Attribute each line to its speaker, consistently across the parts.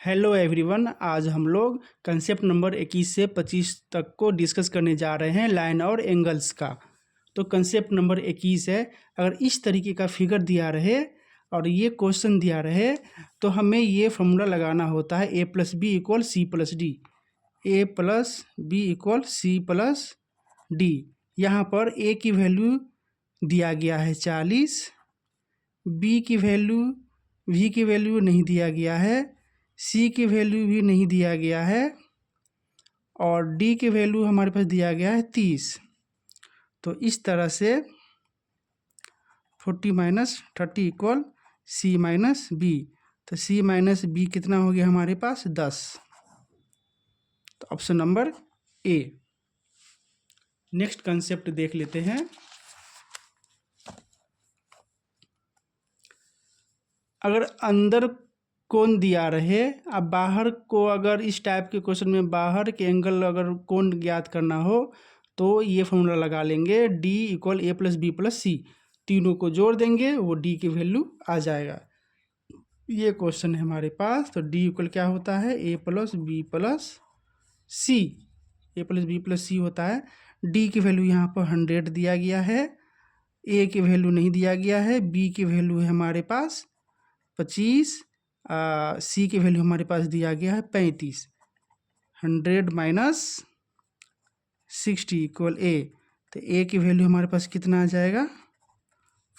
Speaker 1: Hello everyone, आज हम लोग कंसेप्ट नंबर 21 से 25 तक को डिस्कस करने जा रहे हैं लाइन और एंगल्स का। तो कंसेप्ट नंबर 21 है, अगर इस तरीके का फिगर दिया रहे और ये क्वेश्चन दिया रहे तो हमें ये फॉर्मूला लगाना होता है a+b=c+d। a+b=c+d। यहाँ पर a की वैल्यू दिया गया है 40, b की वैल्यू v की वैल्यू नहीं दिया गया है, सी की वैल्यू भी नहीं दिया गया है और डी की वैल्यू हमारे पास दिया गया है 30। तो इस तरह से 40 - 30 = c-b। तो c-b कितना हो गया हमारे पास 10। तो option number A. Next concept देख लेते हैं। अगर अंदर कोण दिया रहे, अब बाहर को अगर इस टाइप के क्वेश्चन में बाहर के एंगल अगर कोण ज्ञात करना हो तो ये फॉर्मूला लगा लेंगे D = a+b+c। तीनों को जोड़ देंगे, वो D की वैल्यू आ जाएगा। ये क्वेश्चन है हमारे पास। तो D = क्या होता है a+b+c। a+b+c होता है। D की वैल्यू यहाँ पर 100 दिया गया है, A की वैल्यू नहीं दिया गया है, B की वैल्यू है हमारे पास 25, सी की वैल्यू हमारे पास दिया गया है 35। 100 - 60 = a। तो a की वैल्यू हमारे पास कितना आ जाएगा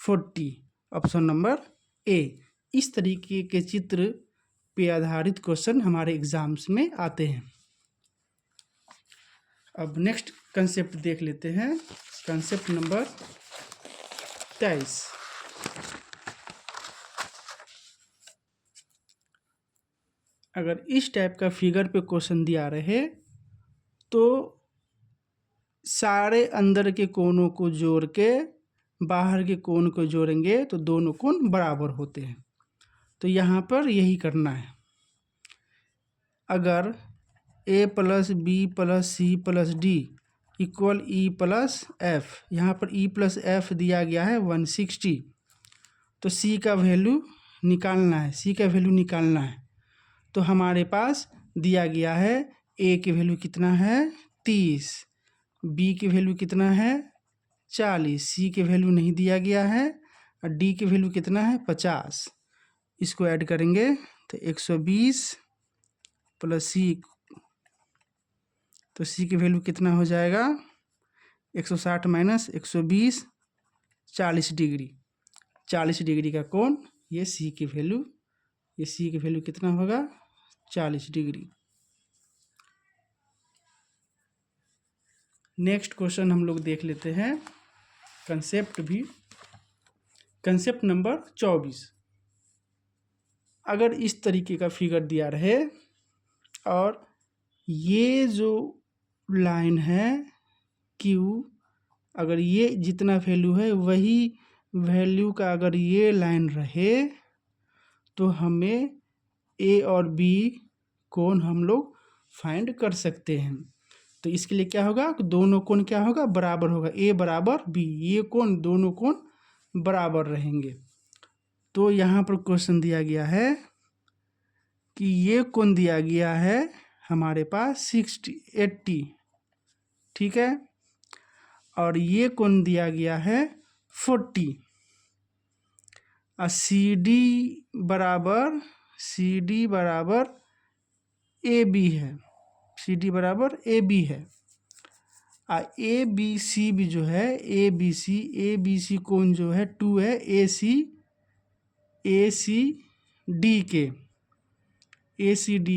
Speaker 1: 40। Option number A. इस तरीके के चित्र पे आधारित क्वेश्चन हमारे एग्जाम्स में आते हैं। अब नेक्स्ट कंसेप्ट देख लेते हैं। Concept number 23। अगर इस टाइप का फिगर पे क्वेश्चन दिया रहे तो सारे अंदर के कोनों को जोड़ के बाहर के कोण को जोड़ेंगे तो दोनों कोण बराबर होते हैं। तो यहाँ पर यही करना है। अगर a+b+c+d = e+f, यहाँ पर e+f दिया गया है 160। तो c का वैल्यू निकालना है, c का वैल्यू निकालना है। तो हमारे पास दिया गया है a की वैल्यू कितना है 30, b की वैल्यू कितना है 40, c की वैल्यू नहीं दिया गया है और d की वैल्यू कितना है 50। इसको ऐड करेंगे तो 120 + c। तो c की वैल्यू कितना हो जाएगा 160 - 120 40 डिग्री। 40 डिग्री का कोण, ये c की वैल्यू, ये c की वैल्यू कितना होगा 40 डिग्री। नेक्स्ट क्वेश्चन हम लोग देख लेते हैं। Concept number 24। अगर इस तरीके का फिगर दिया रहे और ये जो लाइन है Q, अगर ये जितना वैल्यू है वही वैल्यू का अगर ये लाइन रहे तो हमें A और B कोण हम लोग फाइंड कर सकते हैं। तो इसके लिए क्या होगा, दोनों कोण क्या होगा बराबर होगा, A = B। ये कोण, दोनों कोण बराबर रहेंगे। तो यहाँ पर क्वेश्चन दिया गया है कि ये कोण दिया गया है हमारे पास 80, ठीक है, और ये कोण दिया गया है 40। CD बराबर AB है, CD बराबर AB है। ABC भी जो है ABC कोण जो है 2 है ACD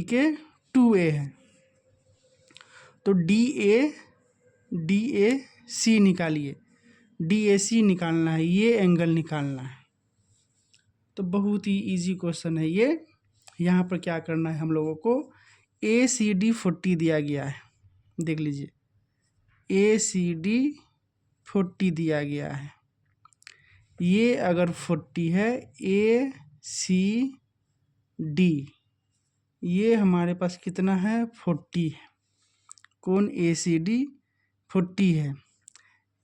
Speaker 1: के 2A है। तो DAC निकालिए, DAC निकालना है, ये एंगल निकालना है। तो बहुत ही इजी क्वेश्चन है ये। यहाँ पर क्या करना है हम लोगों को, ACD 40 दिया गया है, देख लीजिए ACD 40 दिया गया है। ये अगर 40 है ACD, ये हमारे पास कितना है 40 है, कोण ACD 40 है।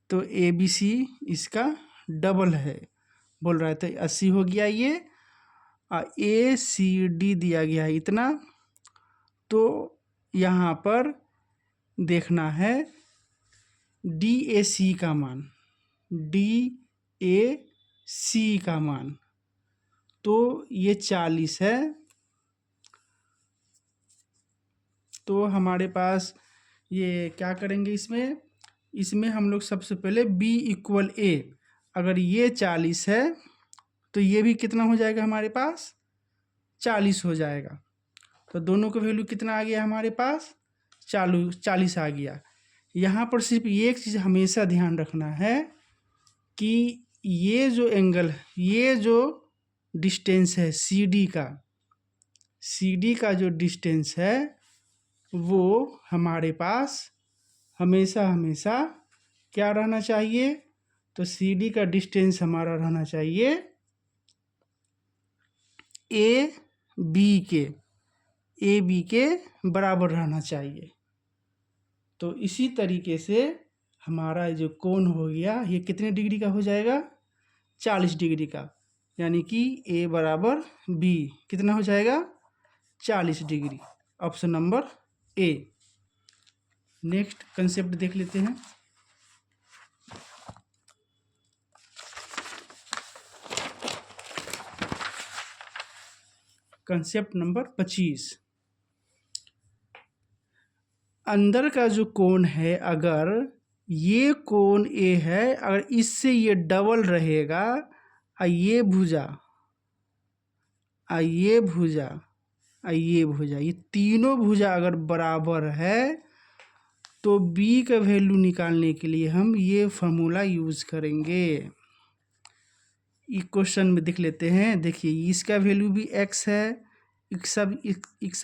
Speaker 1: तो ABC इसका डबल है बोल रहा है, तो 80 हो गया ये। ACD दिया गया है इतना, तो यहाँ पर देखना है DAC का मान, DAC का मान, तो ये 40 है। तो हमारे पास ये क्या करेंगे, इसमें हम लोग सबसे पहले B = A, अगर ये 40 है तो ये भी कितना हो जाएगा हमारे पास, 40 हो जाएगा। तो दोनों का वैल्यू कितना आ गया हमारे पास, 40 आ गया। यहाँ पर सिर्फ एक चीज़ हमेशा ध्यान रखना है कि ये जो एंगल, ये जो डिस्टेंस है CD का जो डिस्टेंस है वो हमारे पास हमेशा क्या रहना चाहिए, तो CD का डिस्टेंस हमारा रहना चाहिए AB के बराबर रहना चाहिए। तो इसी तरीके से हमारा जो कोण हो गया ये कितने डिग्री का हो जाएगा, 40 डिग्री का, यानी कि A = B कितना हो जाएगा, 40 degree. Option number A। Next concept देख लेते हैं। Concept number 25। अंदर का जो कोण है, अगर ये कोण A है, अगर इससे ये डबल रहेगा, ये भुजा, ये भुजा, ये तीनों भुजा अगर बराबर है तो B का वैल्यू निकालने के लिए हम ये फार्मूला यूज़ करेंगे। इक्वेशन में देख लेते हैं। देखिए इसका वैल्यू भी x है, इसका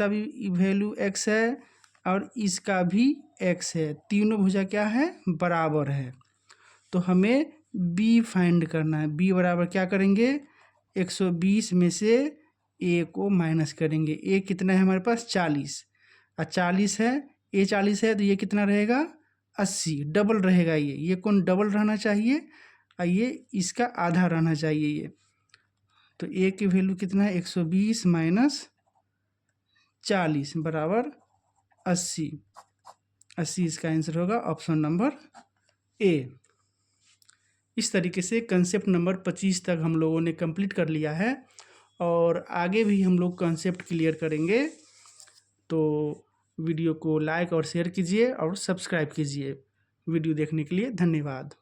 Speaker 1: भी वैल्यू x है और इसका भी x है, तीनों भुजा क्या है, बराबर है। तो हमें B फाइंड करना है। B बराबर क्या करेंगे, 120 में से A को माइनस करेंगे। A कितना है हमारे पास, 40, और 40 है, A 40 है तो ये कितना रहेगा, 80, डबल रहेगा। ये कौन डबल रहना चाहिए, और ये इसका आधा रहना चाहिए ये। तो A की वैल्यू कितना है, 120 माइनस 40 बराबर 80। 80 इसका आंसर होगा, ऑप्शन नंबर A। इस तरीके से कंसेप्ट नंबर 25 तक हम लोगों ने कंप्लीट कर लिया है और आगे भी हम लोग कंसेप्ट क्लियर करेंगे। तो वीडियो को लाइक और शेयर कीजिए और सब्सक्राइब कीजिए। वीडियो देखने के लिए धन्यवाद।